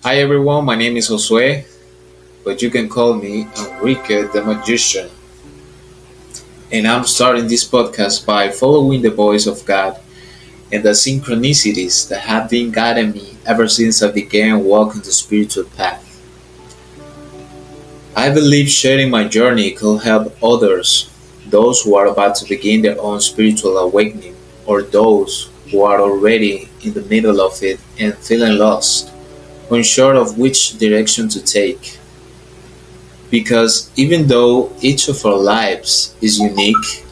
Hi everyone, my name is Josue, but you can call me Enrique the Magician. And I'm starting this podcast by following the voice of God and the synchronicities that have been guiding me ever since I began walking the spiritual path. I believe sharing my journey could help others, those who are about to begin their own spiritual awakening, or those who are already in the middle of it and feeling lost, unsure of which direction to take. Because even though each of our lives is unique,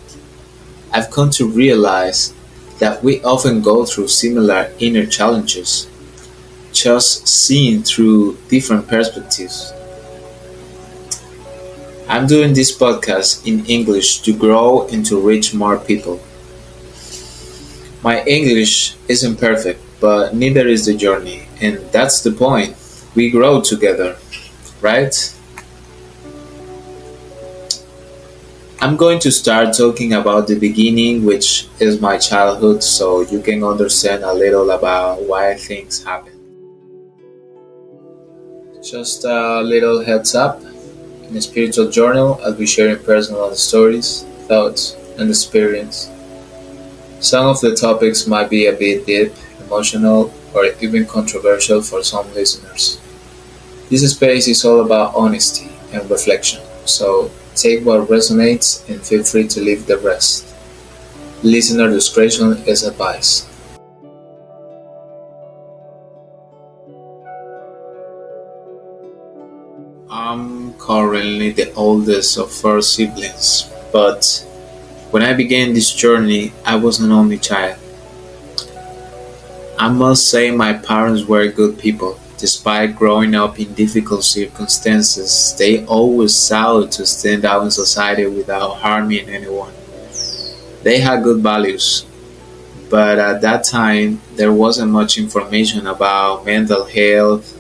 I've come to realize that we often go through similar inner challenges, just seen through different perspectives. I'm doing this podcast in English to grow and to reach more people. My English isn't perfect, but neither is the journey, and that's the point. We grow together, right? I'm going to start talking about the beginning, which is my childhood, so you can understand a little about why things happen. Just a little heads up in the spiritual journal, I'll be sharing personal stories, thoughts, and experience. Some of the topics might be a bit deep, emotional, or even controversial for some listeners. This space is all about honesty and reflection, so take what resonates and feel free to leave the rest. Listener discretion is advised. I'm currently the oldest of four siblings, but when I began this journey, I was an only child. I must say my parents were good people. Despite growing up in difficult circumstances, they always sought to stand out in society without harming anyone. They had good values, but at that time there wasn't much information about mental health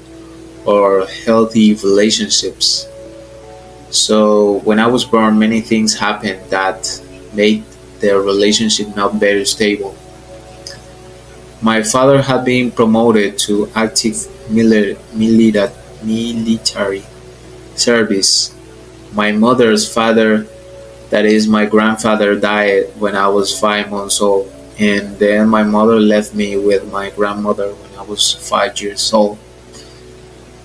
or healthy relationships. So when I was born, many things happened that made their relationship not very stable. My father had been promoted to active military service. My mother's father, that is my grandfather, died when I was 5 months old, and then my mother left me with my grandmother when I was 5 years old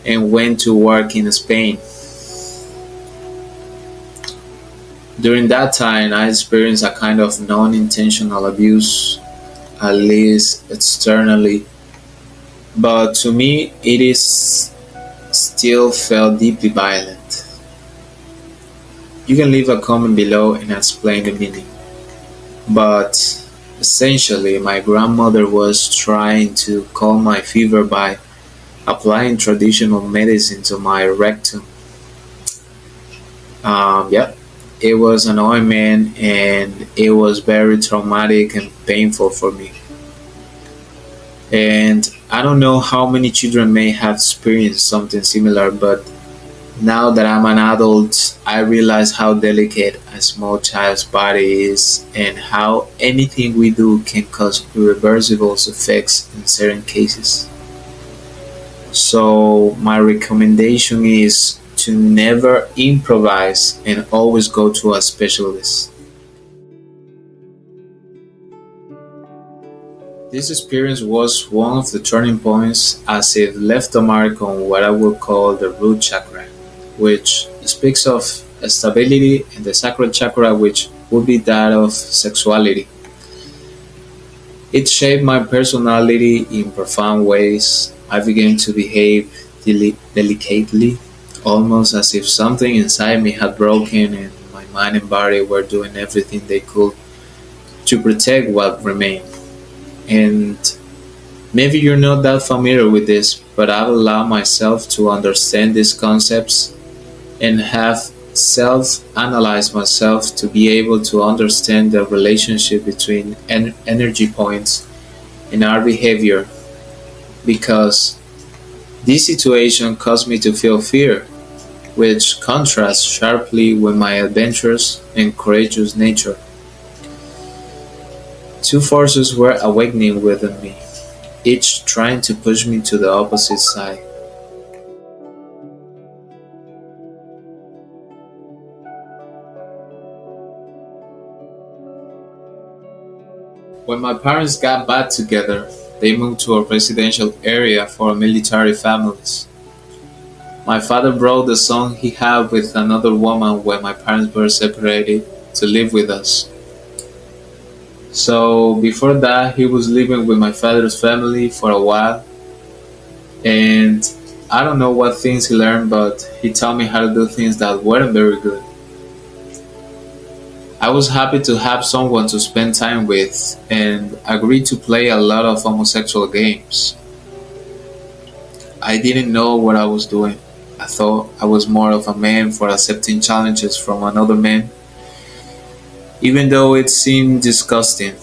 and went to work in Spain. During that time, I experienced a kind of non intentional abuse, at least externally, but to me, it is still felt deeply violent. You can leave a comment below and explain the meaning. But essentially, my grandmother was trying to calm my fever by applying traditional medicine to my rectum. Yep, it was an ointment and it was very traumatic and painful for me. And I don't know how many children may have experienced something similar, but now that I'm an adult, I realize how delicate a small child's body is and how anything we do can cause irreversible effects in certain cases. So, my recommendation is to never improvise and always go to a specialist. This experience was one of the turning points as it left a mark on what I would call the root chakra, which speaks of stability, and the sacral chakra, which would be that of sexuality. It shaped my personality in profound ways. I began to behave delicately, almost as if something inside me had broken and my mind and body were doing everything they could to protect what remained. And maybe you're not that familiar with this, but I've allowed myself to understand these concepts and have self analyzed myself to be able to understand the relationship between energy points and our behavior, because this situation caused me to feel fear, which contrasts sharply with my adventurous and courageous nature. Two forces were awakening within me, each trying to push me to the opposite side. When my parents got back together, they moved to a residential area for military families. My father brought the son he had with another woman when my parents were separated to live with us. So before that, he was living with my father's family for a while, and I don't know what things he learned, but he taught me how to do things that weren't very good. I was happy to have someone to spend time with and agreed to play a lot of homosexual games. I didn't know what I was doing. I thought I was more of a man for accepting challenges from another man, even though it seemed disgusting.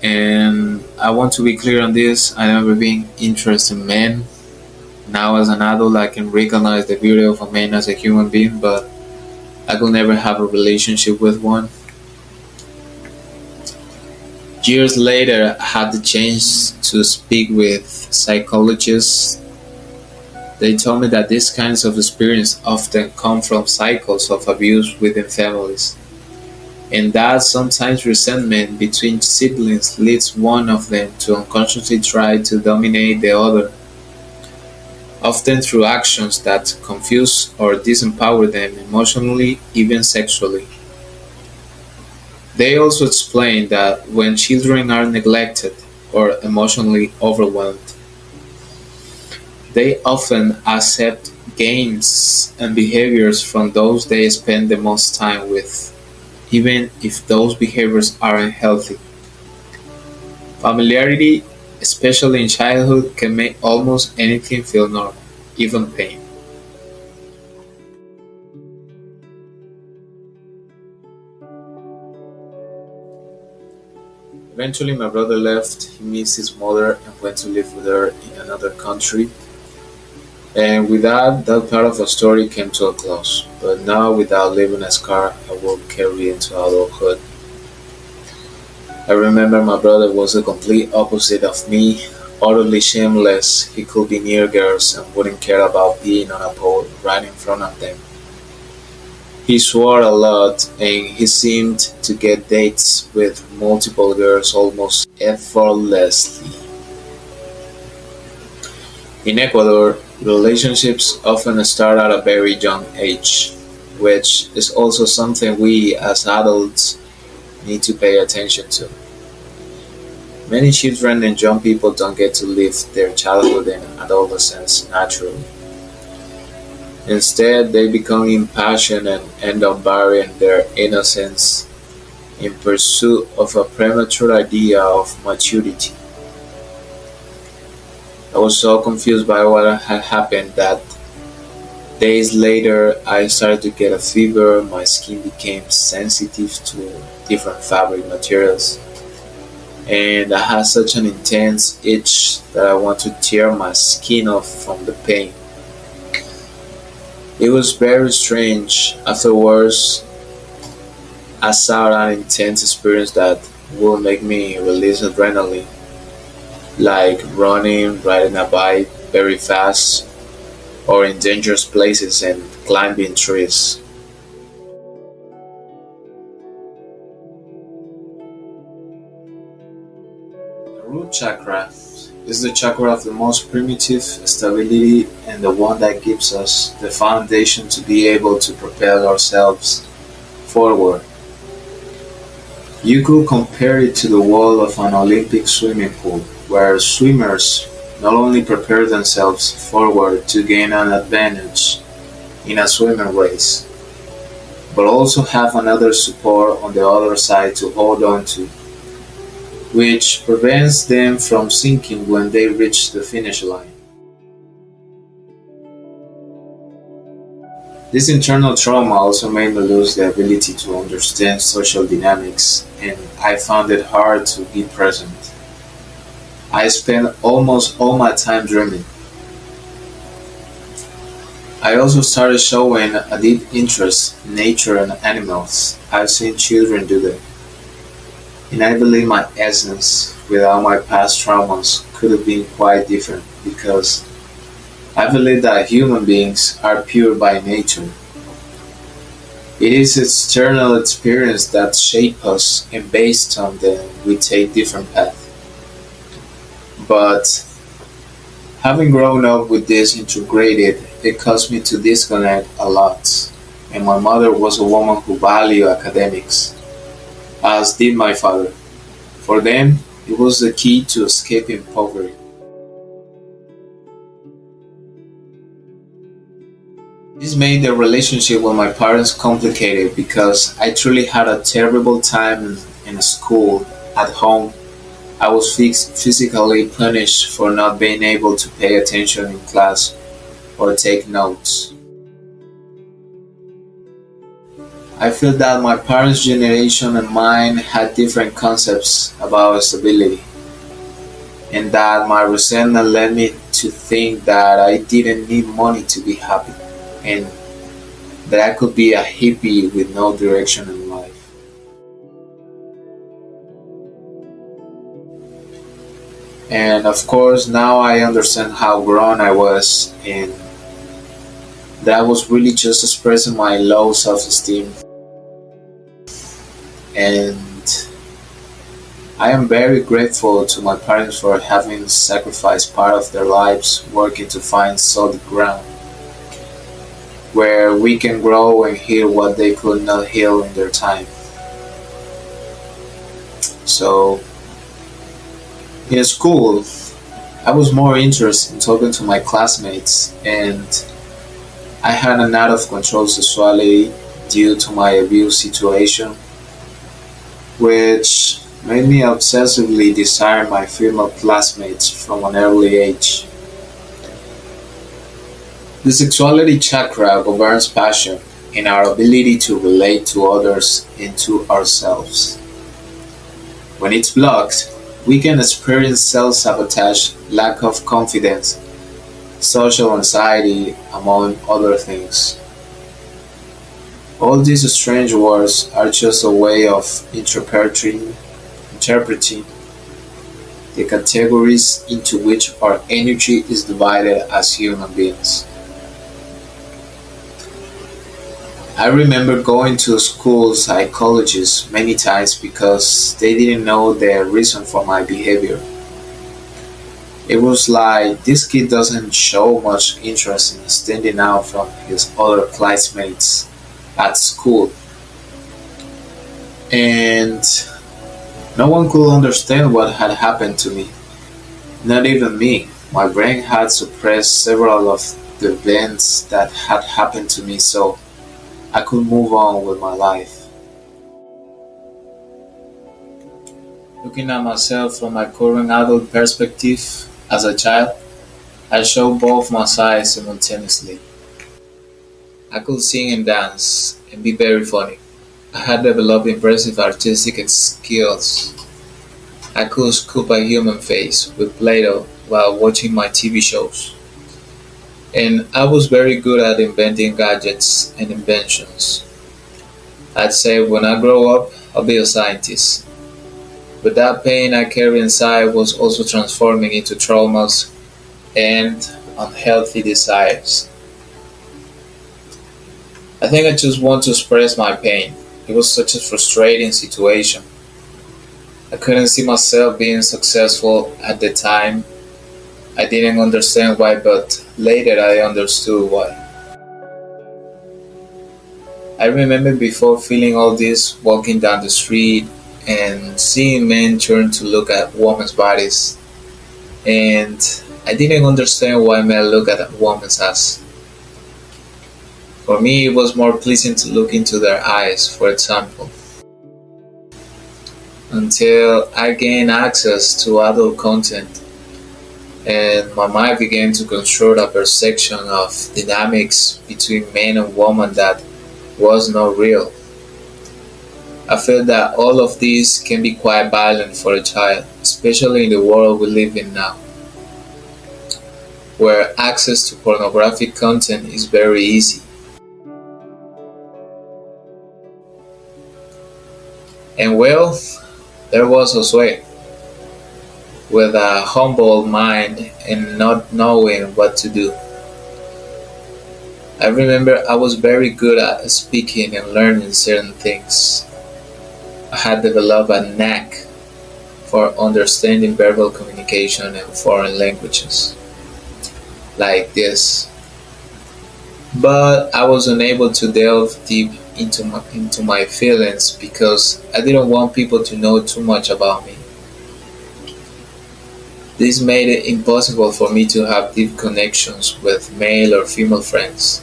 And I want to be clear on this, I never been interested in men. Now as an adult I can recognize the beauty of a man as a human being, but I could never have a relationship with one. Years later, I had the chance to speak with psychologists. They told me that these kinds of experiences often come from cycles of abuse within families, and that sometimes resentment between siblings leads one of them to unconsciously try to dominate the other, often through actions that confuse or disempower them emotionally, even sexually. They also explain that when children are neglected or emotionally overwhelmed, they often accept games and behaviors from those they spend the most time with, even if those behaviors aren't healthy. Familiarity, especially in childhood, can make almost anything feel normal, even pain. Eventually, my brother left. He missed his mother and went to live with her in another country. And with that, that part of the story came to a close. But now, without leaving a scar, I will carry into adulthood. I remember my brother was the complete opposite of me, utterly shameless. He could be near girls and wouldn't care about being on a pole right in front of them. He swore a lot and he seemed to get dates with multiple girls almost effortlessly. In Ecuador, relationships often start at a very young age, which is also something we as adults need to pay attention to. Many children and young people don't get to live their childhood and adolescence naturally. Instead, they become impassioned and end up burying their innocence in pursuit of a premature idea of maturity. I was so confused by what had happened that days later I started to get a fever, my skin became sensitive to different fabric materials, and I had such an intense itch that I wanted to tear my skin off from the pain. It was very strange. Afterwards, I saw an intense experience that would make me release adrenaline, like running, riding a bike very fast, or in dangerous places and climbing trees. The root chakra is the chakra of the most primitive stability and the one that gives us the foundation to be able to propel ourselves forward. You could compare it to the wall of an Olympic swimming pool, where swimmers not only prepare themselves forward to gain an advantage in a swimming race, but also have another support on the other side to hold on to, which prevents them from sinking when they reach the finish line. This internal trauma also made me lose the ability to understand social dynamics, and I found it hard to be present. I spent almost all my time dreaming. I also started showing a deep interest in nature and animals. I've seen children do that. And I believe my essence, without my past traumas, could have been quite different because I believe that human beings are pure by nature. It is external experience that shape us, and based on them, we take different paths. But having grown up with this integrated, it caused me to disconnect a lot. And my mother was a woman who valued academics, as did my father. For them, it was the key to escaping poverty. This made the relationship with my parents complicated because I truly had a terrible time in school. At home, I was physically punished for not being able to pay attention in class or take notes. I feel that my parents' generation and mine had different concepts about stability, and that my resentment led me to think that I didn't need money to be happy, and that I could be a hippie with no direction in life. And of course, now I understand how grown I was, and that I was really just expressing my low self esteem. And I am very grateful to my parents for having sacrificed part of their lives working to find solid ground where we can grow and heal what they could not heal in their time. So, in school, I was more interested in talking to my classmates, and I had an out of control sexuality due to my abuse situation, which made me obsessively desire my female classmates from an early age. The sexuality chakra governs passion and our ability to relate to others and to ourselves. When it's blocked, we can experience self sabotage, lack of confidence, social anxiety, among other things. All these strange words are just a way of interpreting the categories into which our energy is divided as human beings. I remember going to school psychologists many times because they didn't know the reason for my behavior. It was like this kid doesn't show much interest in standing out from his other classmates at school. And no one could understand what had happened to me, not even me. My brain had suppressed several of the events that had happened to me so I could move on with my life. Looking at myself from my current adult perspective, as a child, I showed both my sides simultaneously. I could sing and dance and be very funny. I had developed impressive artistic skills. I could sculpt a human face with Play-Doh while watching my TV shows. And I was very good at inventing gadgets and inventions. I'd say when I grow up, I'll be a scientist. But that pain I carry inside was also transforming into traumas and unhealthy desires. I think I just want to express my pain. It was such a frustrating situation. I couldn't see myself being successful at the time. I didn't understand why, but later I understood why. I remember before feeling all this walking down the street and seeing men turn to look at women's bodies, and I didn't understand why men look at a woman's ass. For me, it was more pleasing to look into their eyes, for example, until I gained access to adult content and my mind began to construct a perception of dynamics between men and women that was not real. I feel that all of this can be quite violent for a child, especially in the world we live in now, where access to pornographic content is very easy. And well, there was Josue, with a humble mind and not knowing what to do. I remember I was very good at speaking and learning certain things. I had developed a knack for understanding verbal communication and foreign languages, like this. But I was unable to delve deep into my feelings because I didn't want people to know too much about me. This made it impossible for me to have deep connections with male or female friends.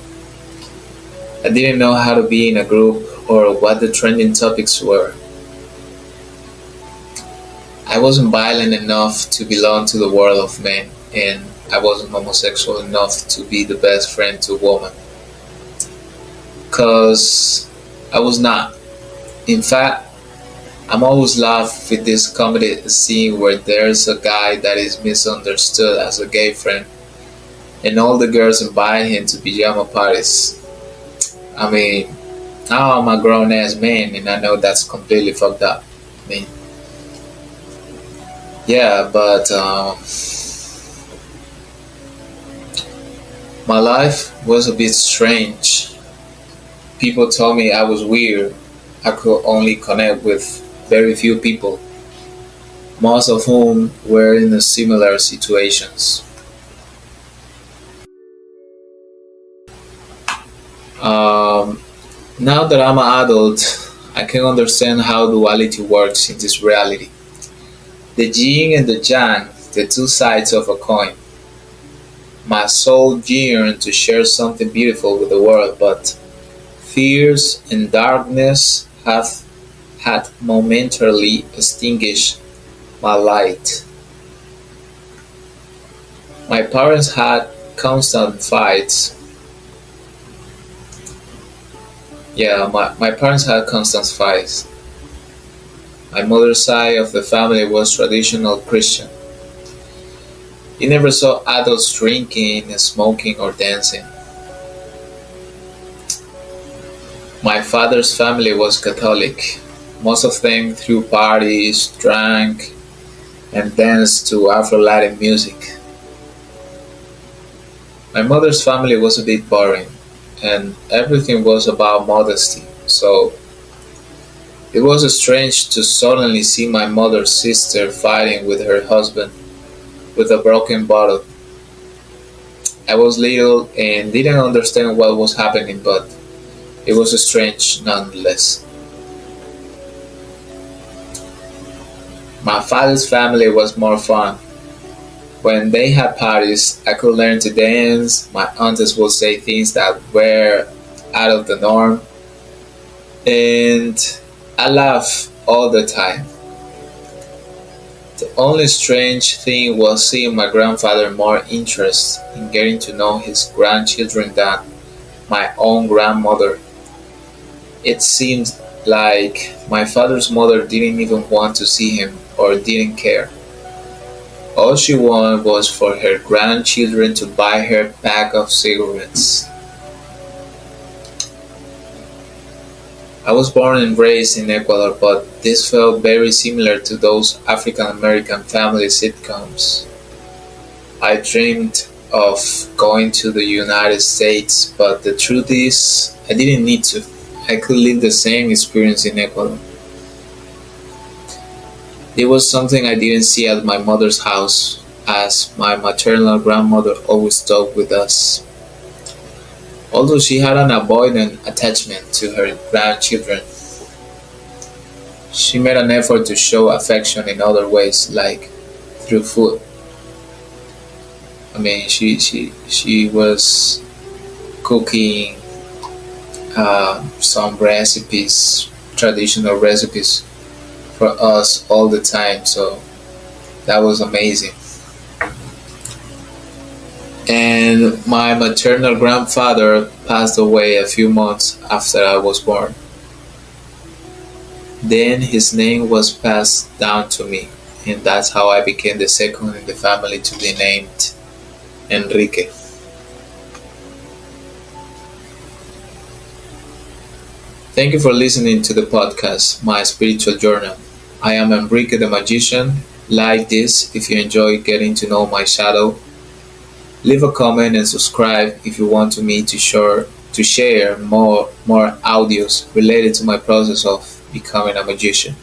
I didn't know how to be in a group or what the trending topics were. I wasn't violent enough to belong to the world of men, and I wasn't homosexual enough to be the best friend to a woman. Because I was not. In fact, I'm always laugh with this comedy scene where there's a guy that is misunderstood as a gay friend, and all the girls invite him to pajama parties. I mean, now I'm a grown ass man, and I know that's completely fucked up. I mean, yeah, but my life was a bit strange. People told me I was weird. I could only connect with very few people, most of whom were in similar situations. Um, Now that I'm an adult, I can understand how duality works in this reality. The yin and the yang, the two sides of a coin. My soul yearned to share something beautiful with the world, but fears and darkness have had momentarily extinguished my light. My parents had constant fights. My parents had constant fights. My mother's side of the family was traditional Christian. You never saw adults drinking, smoking, or dancing. My father's family was Catholic. Most of them threw parties, drank, and danced to Afro-Latin music. My mother's family was a bit boring, and everything was about modesty. So it was strange to suddenly see my mother's sister fighting with her husband with a broken bottle. I was little and didn't understand what was happening, but it was strange nonetheless. My father's family was more fun. When they had parties, I could learn to dance. My aunts would say things that were out of the norm, and I laughed all the time. The only strange thing was seeing my grandfather more interested in getting to know his grandchildren than my own grandmother. It seemed like my father's mother didn't even want to see him or didn't care. All she wanted was for her grandchildren to buy her a pack of cigarettes. I was born and raised in Ecuador, but this felt very similar to those African American family sitcoms. I dreamed of going to the United States, but the truth is, I didn't need to. I could live the same experience in Ecuador. It was something I didn't see at my mother's house, as my maternal grandmother always talked with us. Although she had an avoidant attachment to her grandchildren, she made an effort to show affection in other ways, like through food. I mean, she was cooking some recipes, traditional recipes for us all the time. So that was amazing. And my maternal grandfather passed away a few months after I was born. Then his name was passed down to me, and that's how I became the second in the family to be named Enrique. Thank you for listening to the podcast, My Spiritual Journal. I am Enrique the Magician. Like this if you enjoy getting to know my shadow. Leave a comment and subscribe if you want to me to share more audios related to my process of becoming a magician.